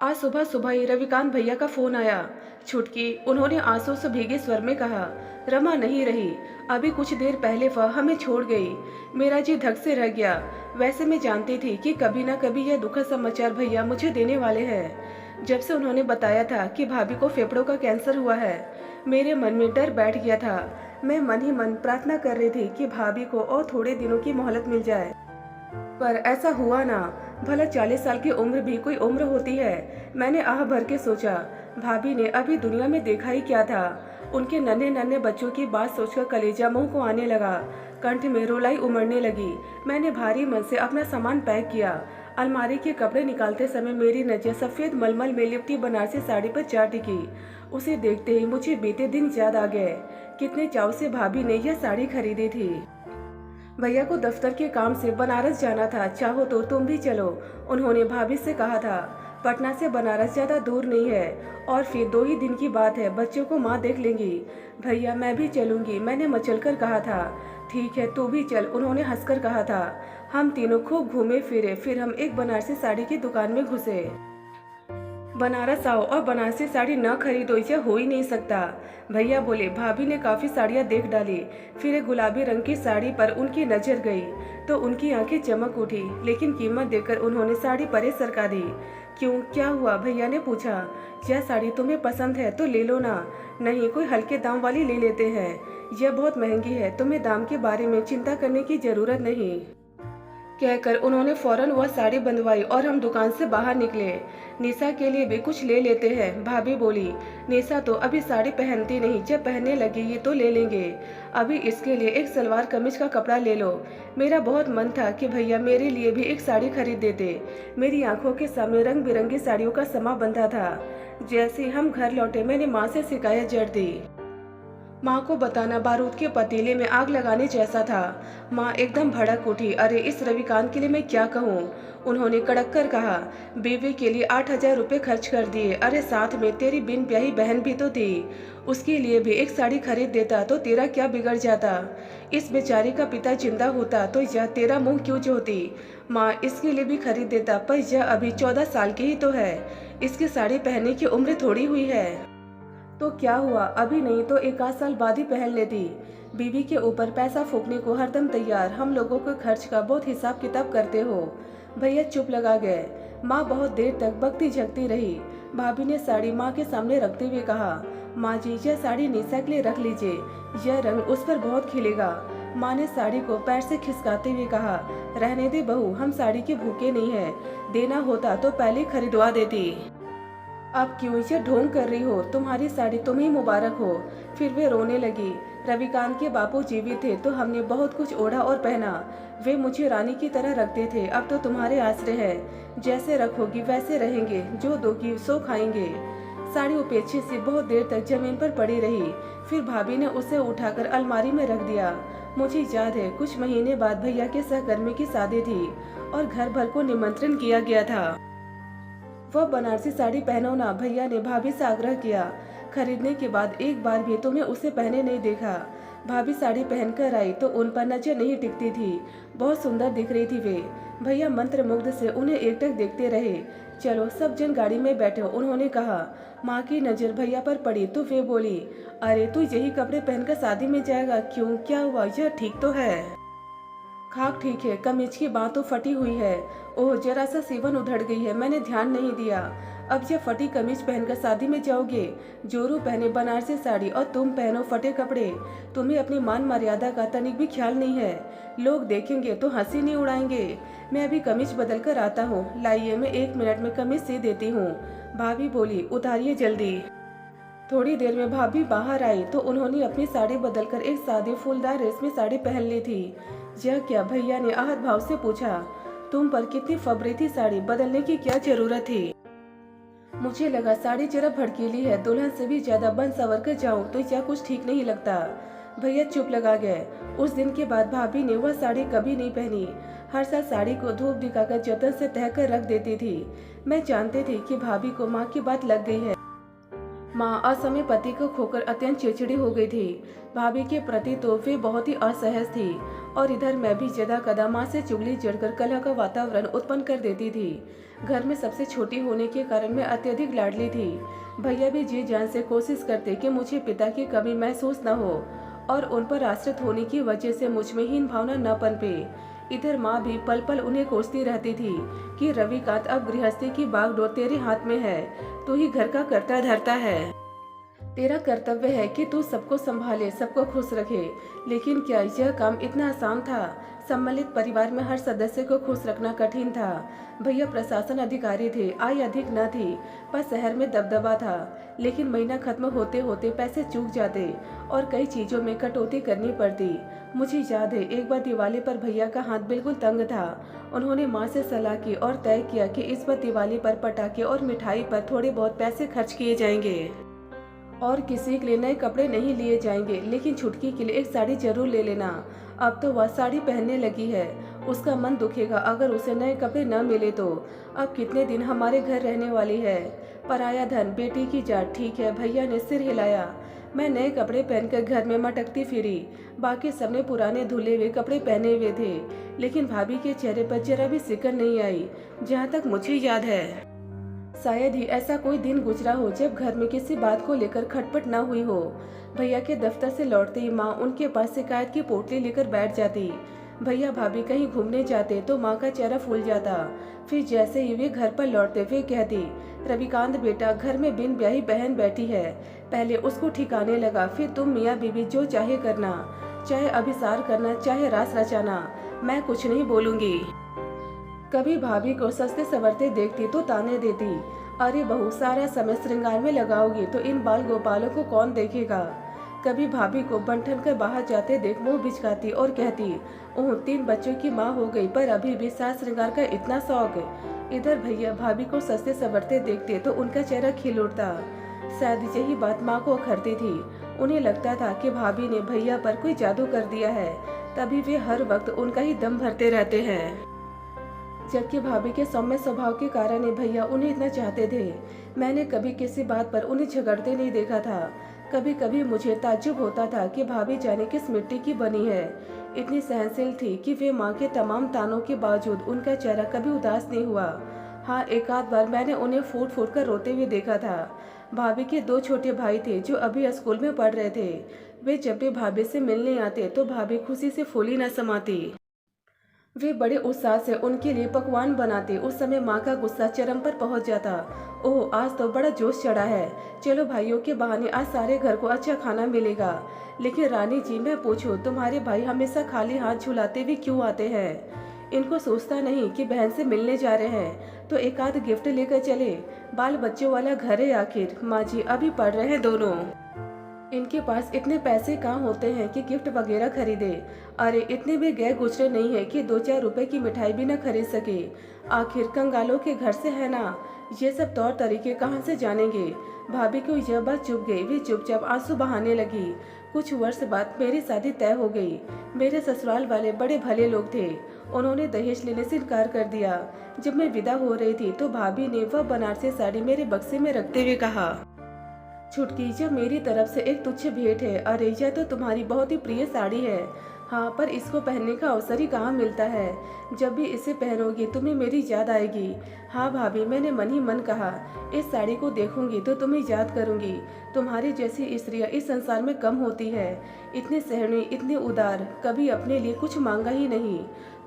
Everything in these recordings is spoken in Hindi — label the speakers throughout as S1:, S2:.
S1: आज सुबह सुबह ही रविकांत भैया का फोन आया। छुटकी, उन्होंने आंसू से भीगे स्वर में कहा, रमा नहीं रही। अभी कुछ देर पहले वह हमें छोड़ गई। मेरा जी धक से रह गया। वैसे मैं जानती थी कि कभी ना कभी यह दुखद समाचार भैया मुझे देने वाले हैं। जब से उन्होंने बताया था कि भाभी को फेफड़ों का कैंसर हुआ है, मेरे मन में डर बैठ गया था। मैं मन ही मन प्रार्थना कर रही थी कि भाभी को और थोड़े दिनों की मोहलत मिल जाए, पर ऐसा हुआ ना। भला 40 साल की उम्र भी कोई उम्र होती है? मैंने आह भर के सोचा, भाभी ने अभी दुनिया में देखा ही क्या था। उनके नन्हे नन्हे बच्चों की बात सोचकर कलेजा मुंह को आने लगा। कंठ में रुलाई उमड़ने लगी। मैंने भारी मन से अपना सामान पैक किया। अलमारी के कपड़े निकालते समय मेरी नजर सफेद मलमल में लिपटी बनारसी साड़ी पर जा टिकी। उसे देखते ही मुझे बीते दिन याद आ गए। कितने चाव से भाभी ने यह साड़ी खरीदी थी। भैया को दफ्तर के काम से बनारस जाना था, चाहो तो तुम भी चलो, उन्होंने भाभी से कहा था। पटना से बनारस ज़्यादा दूर नहीं है और फिर 2 ही दिन की बात है, बच्चों को माँ देख लेंगी। भैया मैं भी चलूंगी, मैंने मचलकर कहा था। ठीक है तू भी चल, उन्होंने हंसकर कहा था। हम तीनों खूब घूमे फिरे, फिर हम एक बनारसी साड़ी की दुकान में घुसे। बनारस आओ और बनारसी साड़ी न खरीदो, यह हो ही नहीं सकता, भैया बोले। भाभी ने काफ़ी साड़ियाँ देख डाली, फिर एक गुलाबी रंग की साड़ी पर उनकी नज़र गई तो उनकी आंखें चमक उठी, लेकिन कीमत देकर उन्होंने साड़ी परे सरका दी। क्यों, क्या हुआ, भैया ने पूछा। यह साड़ी तुम्हें पसंद है तो ले लो ना। नहीं, कोई हल्के दाम वाली ले लेते हैं, यह बहुत महंगी है, तुम्हें दाम के बारे में चिंता करने की ज़रूरत नहीं, कहकर उन्होंने फौरन वह साड़ी बंधवाई और हम दुकान से बाहर निकले। निशा के लिए भी कुछ ले लेते हैं, भाभी बोली। निशा तो अभी साड़ी पहनती नहीं, जब पहनने लगेगी तो ले लेंगे। अभी इसके लिए एक सलवार कमीज का कपड़ा ले लो। मेरा बहुत मन था कि भैया मेरे लिए भी एक साड़ी खरीद देते। मेरी आंखों के सामने रंग बिरंगी साड़ियों का समा बंधा था। जैसे हम घर लौटे मैंने माँ से शिकायत जड़ दी। माँ को बताना बारूद के पतीले में आग लगाने जैसा था। माँ एकदम भड़क उठी। अरे इस रविकांत के लिए मैं क्या कहूँ, उन्होंने कड़क कर कहा। बीवी के लिए 8,000 रुपये खर्च कर दिए। अरे साथ में तेरी बिन ब्याही बहन भी तो थी, उसके लिए भी एक साड़ी खरीद देता तो तेरा क्या बिगड़ जाता। इस बेचारी का पिता जिंदा होता तो यह तेरा मुंह क्यों जोती। माँ इसके लिए भी खरीद देता, पर यह अभी 14 साल की ही तो है, इसकी साड़ी पहनने की उम्र थोड़ी हुई है। तो क्या हुआ, अभी नहीं तो 1 आध साल बाद ही पहन लेती। बीवी के ऊपर पैसा फूकने को हरदम तैयार, हम लोगों के खर्च का बहुत हिसाब किताब करते हो। भैया चुप लगा गए। माँ बहुत देर तक बकती झकती रही। भाभी ने साड़ी माँ के सामने रखते हुए कहा, माँ जी यह साड़ी निशा के लिए रख लीजिए, यह रंग उस पर बहुत खिलेगा। माँ ने साड़ी को पैर से खिसकाते हुए कहा, रहने दे बहू, हम साड़ी के भूखे नहीं है, देना होता तो पहले खरीदवा देती। अब क्यों इसे ढोंग कर रही हो, तुम्हारी साड़ी तुम्हें मुबारक हो। फिर वे रोने लगी। रविकांत के बापू जीवित थे तो हमने बहुत कुछ ओढ़ा और पहना। वे मुझे रानी की तरह रखते थे, अब तो तुम्हारे आश्रय है, जैसे रखोगी वैसे रहेंगे, जो दोगी सो खाएंगे। साड़ी उपेक्षित सी बहुत देर तक जमीन पर पड़ी रही, फिर भाभी ने उसे उठाकर अलमारी में रख दिया। मुझे याद है कुछ महीने बाद भैया के सहकर्मी की शादी थी और घर भर को निमंत्रण किया गया था। वह बनारसी साड़ी पहनो ना, भैया ने भाभी से आग्रह किया। खरीदने के बाद एक बार भी तुम्हें उसे पहने नहीं देखा। भाभी साड़ी पहनकर आई तो उन पर नजर नहीं टिकती थी, बहुत सुंदर दिख रही थी वे। भैया मंत्रमुग्ध से उन्हें एकटक देखते रहे। चलो सब जन गाड़ी में बैठो, उन्होंने कहा। माँ की नज़र भैया पर पड़ी तो वे बोली, अरे तू यही कपड़े पहनकर शादी में जाएगा, क्यों, क्या हुआ, यह ठीक तो है। खाक ठीक है, कमीज की बाँ तो फटी हुई है। ओह जरा सा सीवन उधड़ गई है, मैंने ध्यान नहीं दिया। अब यह फटी कमीज पहनकर शादी में जाओगे। जोरू पहने बनारसी साड़ी और तुम पहनो फटे कपड़े। तुम्हें अपनी मान मर्यादा का तनिक भी ख्याल नहीं है। लोग देखेंगे तो हंसी नहीं उड़ाएंगे। मैं अभी कमीज बदल कर आता हूँ, लाइए मैं 1 मिनट में कमीज सी देती हूँ, भाभी बोली। उतारिए जल्दी। थोड़ी देर में भाभी बाहर आई तो उन्होंने अपनी साड़ी बदलकर एक सादी फूलदार रेशमी साड़ी पहन ली थी। यह क्या, भैया ने आहत भाव से पूछा। तुम पर कितनी फबरी थी, साड़ी बदलने की क्या जरूरत थी। मुझे लगा साड़ी जरा भड़कीली है, दुल्हन से भी ज्यादा बन सवर कर जाऊं तो क्या कुछ ठीक नहीं लगता। भैया चुप लगा गए। उस दिन के बाद भाभी ने वह साड़ी कभी नहीं पहनी। हर साल साड़ी को धूप दिखाकर जतन से तह कर रख देती थी। मैं जानती थी कि भाभी को माँ की बात लग गई है। माँ असमय पति को खोकर अत्यंत चिड़चिड़ी हो गई थी। भाभी के प्रति तो वे बहुत ही असहज थी और इधर मैं भी जदा कदा माँ से चुगली जड़कर कलह का वातावरण उत्पन्न कर देती थी। घर में सबसे छोटी होने के कारण मैं अत्यधिक लाडली थी। भैया भी जी जान से कोशिश करते कि मुझे पिता की कमी महसूस न हो और उन पर आश्रित होने की वजह से मुझ में हीन भावना न पनपे। इधर माँ भी पल पल उन्हें कोसती रहती थी कि रविकांत, अब गृहस्थी की बागडोर तेरे हाथ में है, तू ही घर का कर्ता धर्ता है। तेरा कर्तव्य है कि तू सबको संभाले, सबको खुश रखे। लेकिन क्या यह काम इतना आसान था? सम्मिलित परिवार में हर सदस्य को खुश रखना कठिन था। भैया प्रशासन अधिकारी थे, आय अधिक न थी, पर शहर में दबदबा था। लेकिन महीना खत्म होते होते पैसे चूक जाते और कई चीजों में कटौती करनी पड़ती। मुझे याद है एक बार दिवाली पर भैया का हाथ बिल्कुल तंग था। उन्होंने माँ से सलाह की और तय किया कि इस बार दिवाली पर पटाखे और मिठाई पर थोड़े बहुत पैसे खर्च किए जाएंगे और किसी के लिए नए कपड़े नहीं लिए जाएंगे, लेकिन छुटकी के लिए एक साड़ी जरूर ले लेना। अब तो वह साड़ी पहनने लगी है, उसका मन दुखेगा अगर उसे नए कपड़े न मिले तो। अब कितने दिन हमारे घर रहने वाली है। पराया धन बेटी की जात, ठीक है। भैया ने सिर हिलाया। मैं नए कपड़े पहनकर घर में मटकती फिरी। बाकी सबने पुराने धुले हुए कपड़े पहने हुए थे, लेकिन भाभी के चेहरे पर जरा भी सिकन नहीं आई। जहाँ तक मुझे याद है शायद ही ऐसा कोई दिन गुजरा हो जब घर में किसी बात को लेकर खटपट न हुई हो। भैया के दफ्तर से लौटते ही माँ उनके पास शिकायत की पोटली लेकर बैठ जाती। भैया भाभी कहीं घूमने जाते तो माँ का चेहरा फूल जाता। फिर जैसे ही वे घर पर लौटते वे कहती, रविकांत बेटा, घर में बिन ब्याही बहन बैठी है, पहले उसको ठिकाने लगा, फिर तुम मियाँ बीवी जो चाहे करना, चाहे अभिसार करना, चाहे रास रचाना, मैं कुछ नहीं बोलूंगी। कभी भाभी को सस्ते संवरते देखती तो ताने देती, अरे बहू, सारा समय श्रृंगार में लगाओगी तो इन बाल गोपालों को कौन देखेगा। कभी भाभी को बंठन कर बाहर जाते देख मुंह बिचकाती और कहती, ओह, 3 बच्चों की माँ हो गई पर अभी भी सास श्रृंगार का इतना शौक। इधर भैया भाभी को सस्ते संवरते देखते तो उनका चेहरा खिल उठता। शायद यही बात माँ को अखरती थी। उन्हें लगता था कि भाभी ने भैया पर कोई जादू कर दिया है, तभी वे हर वक्त उनका ही दम भरते रहते हैं। जबकि भाभी के सौम्य स्वभाव के कारण भैया उन्हें इतना चाहते थे। मैंने कभी किसी बात पर उन्हें झगड़ते नहीं देखा था। कभी कभी मुझे ताज्जुब होता था कि भाभी जाने किस मिट्टी की बनी है। इतनी सहनशील थी कि वे माँ के तमाम तानों के बावजूद उनका चेहरा कभी उदास नहीं हुआ। हाँ, एक आध बार मैंने उन्हें फूट फूट कर रोते हुए देखा था। भाभी के 2 छोटे भाई थे जो अभी स्कूल में पढ़ रहे थे। वे जब भी भाभी से मिलने आते तो भाभी खुशी से फूली न समाती। वे बड़े उत्साह से उनके लिए पकवान बनाते। उस समय माँ का गुस्सा चरम पर पहुँच जाता। ओह, आज तो बड़ा जोश चढ़ा है, चलो भाइयों के बहाने आज सारे घर को अच्छा खाना मिलेगा। लेकिन रानी जी, मैं पूछूं, तुम्हारे भाई हमेशा खाली हाथ झुलाते हुए क्यों आते हैं? इनको सोचता नहीं कि बहन से मिलने जा रहे हैं तो एक आध गिफ्ट लेकर चले। बाल बच्चों वाला घर है आखिर। माँ जी अभी पढ़ रहे हैं दोनों, इनके पास इतने पैसे कहाँ होते हैं कि गिफ्ट वगैरह खरीदे। अरे इतने भी गए गुजरे नहीं है कि 2-4 रुपए की मिठाई भी न खरीद सके। आखिर कंगालों के घर से है ना, ये सब तौर तरीके कहाँ से जानेंगे। भाभी को यह बात चुभ गई। वे चुपचाप आंसू बहाने लगी। कुछ वर्ष बाद मेरी शादी तय हो गई। मेरे ससुराल वाले बड़े भले लोग थे। उन्होंने दहेज लेने से इनकार कर दिया। जब मैं विदा हो रही थी तो भाभी ने वह बनारसी साड़ी मेरे बक्से में रखते हुए कहा, छुटकी, जब मेरी तरफ से एक तुच्छ भेंट है। अरे यह तो तुम्हारी बहुत ही प्रिय साड़ी है। हाँ, पर इसको पहनने का अवसर ही कहाँ मिलता है। जब भी इसे पहनोगी तुम्हें मेरी याद आएगी। हाँ भाभी, मैंने मन ही मन कहा, इस साड़ी को देखूंगी तो तुम्हें याद करूंगी। तुम्हारी जैसी स्त्रियाँ इस संसार में कम होती है। इतनी सहनी, इतनी उदार, कभी अपने लिए कुछ मांगा ही नहीं,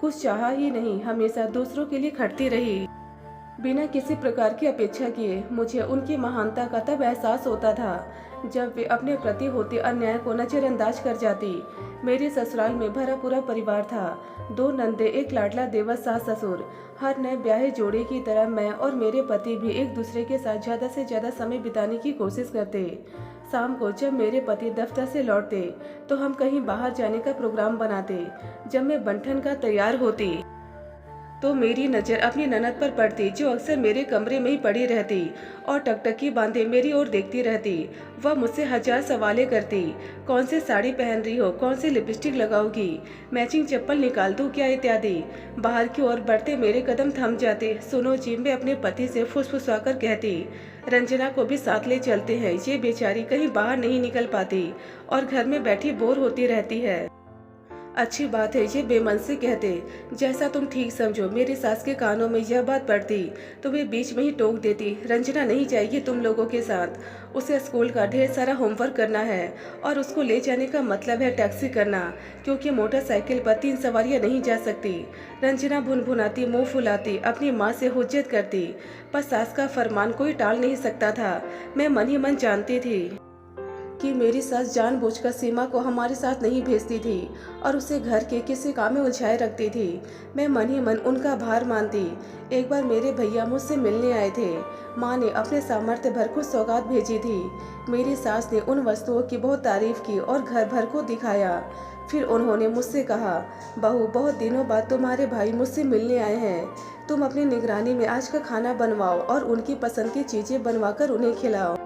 S1: कुछ चाहा ही नहीं, हमेशा दूसरों के लिए खटती रही बिना किसी प्रकार की अपेक्षा किए। मुझे उनकी महानता का तब एहसास होता था जब वे अपने प्रति होते अन्याय को नजरअंदाज कर जाती। मेरे ससुराल में भरा पूरा परिवार था। 2 नंदे, एक लाडला देवर सास ससुर। हर नए ब्याहे जोड़े की तरह मैं और मेरे पति भी एक दूसरे के साथ ज़्यादा से ज़्यादा समय बिताने की कोशिश करते। शाम को जब मेरे पति दफ्तर से लौटते तो हम कहीं बाहर जाने का प्रोग्राम बनाते। जब मैं बंठन का तैयार होती तो मेरी नज़र अपनी ननद पर पड़ती, जो अक्सर मेरे कमरे में ही पड़ी रहती और टकटकी बांधे मेरी ओर देखती रहती। वह मुझसे हजार सवालें करती, कौन सी साड़ी पहन रही हो, कौन सी लिपस्टिक लगाओगी, मैचिंग चप्पल निकाल दूँ क्या, इत्यादि। बाहर की ओर बढ़ते मेरे कदम थम जाते। सुनो जी, मैं अपने पति से फुसफुसाकर कहती, रंजना को भी साथ ले चलते हैं, ये बेचारी कहीं बाहर नहीं निकल पाती और घर में बैठी बोर होती रहती है। अच्छी बात है, ये बेमन से कहते, जैसा तुम ठीक समझो। मेरी सास के कानों में यह बात पड़ती तो वे बीच में ही टोक देती, रंजना नहीं जाएगी तुम लोगों के साथ, उसे स्कूल का ढेर सारा होमवर्क करना है और उसको ले जाने का मतलब है टैक्सी करना, क्योंकि मोटरसाइकिल पर 3 सवारियां नहीं जा सकती। रंजना भुनभुनाती, मुंह फुलाती, अपनी माँ से हुज्जत करती, पर सास का फरमान कोई टाल नहीं सकता था। मैं मन ही मन जानती थी कि मेरी सास जानबूझकर सीमा को हमारे साथ नहीं भेजती थी और उसे घर के किसी काम में उलझाए रखती थी। मैं मन ही मन उनका भार मानती। एक बार मेरे भैया मुझसे मिलने आए थे। माँ ने अपने सामर्थ्य भर को सौगात भेजी थी। मेरी सास ने उन वस्तुओं की बहुत तारीफ की और घर भर को दिखाया। फिर उन्होंने मुझसे कहा, बहू, बहुत दिनों बाद तुम्हारे भाई मुझसे मिलने आए हैं, तुम अपनी निगरानी में आज का खाना बनवाओ और उनकी पसंद की चीज़ें बनवाकर उन्हें खिलाओ।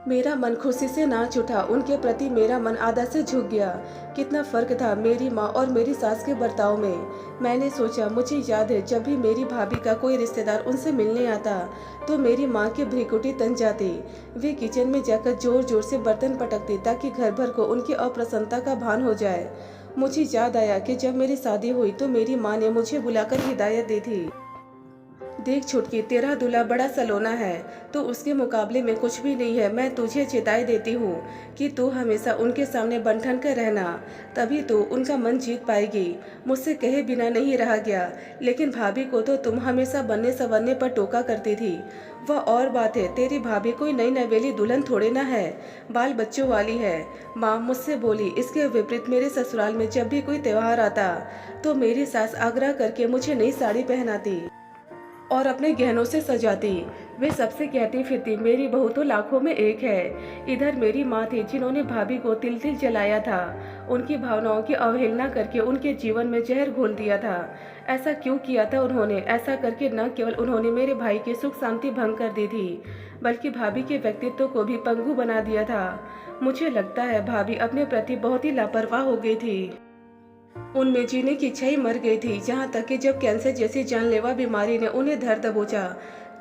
S1: मेरा मन खुशी से नाच उठा। उनके प्रति मेरा मन आदर से झुक गया। कितना फर्क था मेरी माँ और मेरी सास के बर्ताव में। मैंने सोचा, मुझे याद है जब भी मेरी भाभी का कोई रिश्तेदार उनसे मिलने आता तो मेरी माँ की भ्रिकुटी तन जाती। वे किचन में जाकर जोर जोर से बर्तन पटकती ताकि घर भर को उनकी अप्रसन्नता का भान हो जाए। मुझे याद आया कि जब मेरी शादी हुई तो मेरी माँ ने मुझे बुलाकर हिदायत दी थी, देख छुटकी, तेरा दूल्हा बड़ा सलोना है तो उसके मुकाबले में कुछ भी नहीं है। मैं तुझे चेताई देती हूँ कि तू हमेशा उनके सामने बन-ठन कर रहना, तभी तो उनका मन जीत पाएगी। मुझसे कहे बिना नहीं रहा गया, लेकिन भाभी को तो तुम हमेशा बनने संवरने पर टोका करती थी। वह और बात है, तेरी भाभी कोई नई नवेली दुल्हन थोड़े ना है, बाल बच्चों वाली है। माँ मुझसे बोली। इसके विपरीत मेरे ससुराल में जब भी कोई त्यौहार आता तो मेरी सास आग्रह करके मुझे नई साड़ी पहनाती और अपने गहनों से सजाती। वे सबसे कहती फिरती, मेरी बहू तो लाखों में एक है। इधर मेरी माँ थी जिन्होंने भाभी को तिल तिल जलाया था, उनकी भावनाओं की अवहेलना करके उनके जीवन में जहर घोल दिया था। ऐसा क्यों किया था उन्होंने? ऐसा करके न केवल उन्होंने मेरे भाई की सुख शांति भंग कर दी थी, बल्कि भाभी के व्यक्तित्व को भी पंगु बना दिया था। मुझे लगता है भाभी अपने प्रति बहुत ही लापरवाह हो गई थी। उनमें जीने की इच्छा ही मर गई थी। यहाँ तक कि जब कैंसर जैसी जानलेवा बीमारी ने उन्हें धर दबोचा,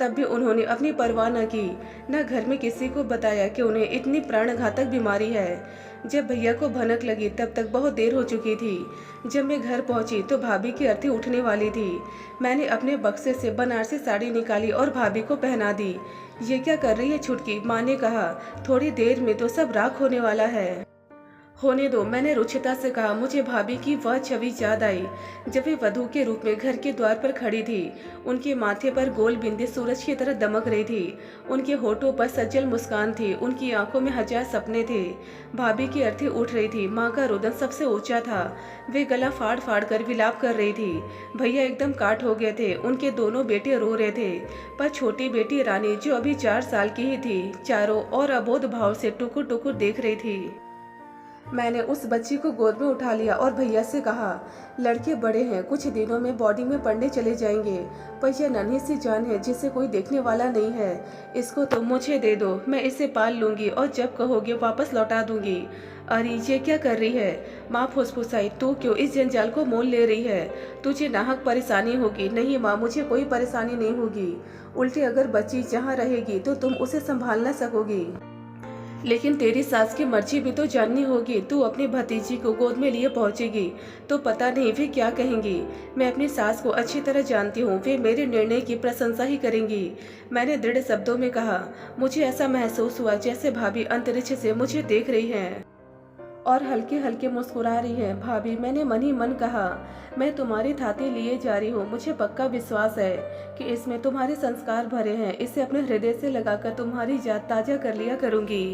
S1: तब भी उन्होंने अपनी परवाह न की, न घर में किसी को बताया कि उन्हें इतनी प्राणघातक बीमारी है। जब भैया को भनक लगी तब तक बहुत देर हो चुकी थी। जब मैं घर पहुंची तो भाभी की अर्थी उठने वाली थी। मैंने अपने बक्से से बनारसी साड़ी निकाली और भाभी को पहना दी। ये क्या कर रही है छुटकी? माँ ने कहा, थोड़ी देर में तो सब राख होने वाला है। होने दो, मैंने रुचिता से कहा। मुझे भाभी की वह छवि याद आई जब वे वधू के रूप में घर के द्वार पर खड़ी थी। उनके माथे पर गोल बिंदी सूरज की तरह दमक रही थी। उनके होठों पर सज्जल मुस्कान थी। उनकी आंखों में हजार सपने थे। भाभी की अर्थी उठ रही थी। माँ का रुदन सबसे ऊंचा था। वे गला फाड़ फाड़ कर विलाप कर रही थी। भैया एकदम काट हो गए थे। उनके दोनों बेटे रो रहे थे, पर छोटी बेटी रानी, जो अभी 4 साल की ही थी, चारों और अबोध भाव से टुकुर टुकुर देख रही थी। मैंने उस बच्ची को गोद में उठा लिया और भैया से कहा, लड़के बड़े हैं, कुछ दिनों में बोर्डिंग में पढ़ने चले जाएंगे, पर यह नन्ही सी जान है जिसे कोई देखने वाला नहीं है। इसको तो मुझे दे दो, मैं इसे पाल लूंगी और जब कहोगे वापस लौटा दूंगी। अरे ये क्या कर रही है? माँ फुसफुसाई, तू क्यों इस जंजाल को मोल ले रही है? तुझे नाहक परेशानी होगी। नहीं माँ, मुझे कोई परेशानी नहीं होगी। उल्टे अगर बच्ची जहाँ रहेगी तो तुम उसे संभाल न सकोगी। लेकिन तेरी सास की मर्जी भी तो जाननी होगी। तू अपनी भतीजी को गोद में लिए पहुंचेगी तो पता नहीं वे क्या कहेंगी। मैं अपनी सास को अच्छी तरह जानती हूँ, वे मेरे निर्णय की प्रशंसा ही करेंगी। मैंने दृढ़ शब्दों में कहा। मुझे ऐसा महसूस हुआ जैसे भाभी अंतरिक्ष से मुझे देख रही हैं और हल्के हल्के मुस्कुरा रही है। भाभी, मैंने मन ही मन कहा, मैं तुम्हारी थाती लिए जा रही हूँ। मुझे पक्का विश्वास है कि इसमें तुम्हारे संस्कार भरे हैं। इसे अपने हृदय से लगाकर तुम्हारी याद ताजा कर लिया करूँगी।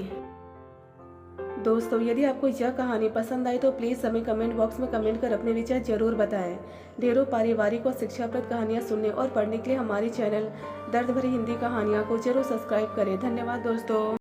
S1: दोस्तों, यदि आपको यह कहानी पसंद आई तो प्लीज़ हमें कमेंट बॉक्स में कमेंट कर अपने विचार जरूर बताएं। ढेरों पारिवारिक और शिक्षाप्रद कहानियाँ सुनने और पढ़ने के लिए हमारे चैनल दर्द भरी हिंदी कहानियाँ को जरूर सब्सक्राइब करें। धन्यवाद दोस्तों।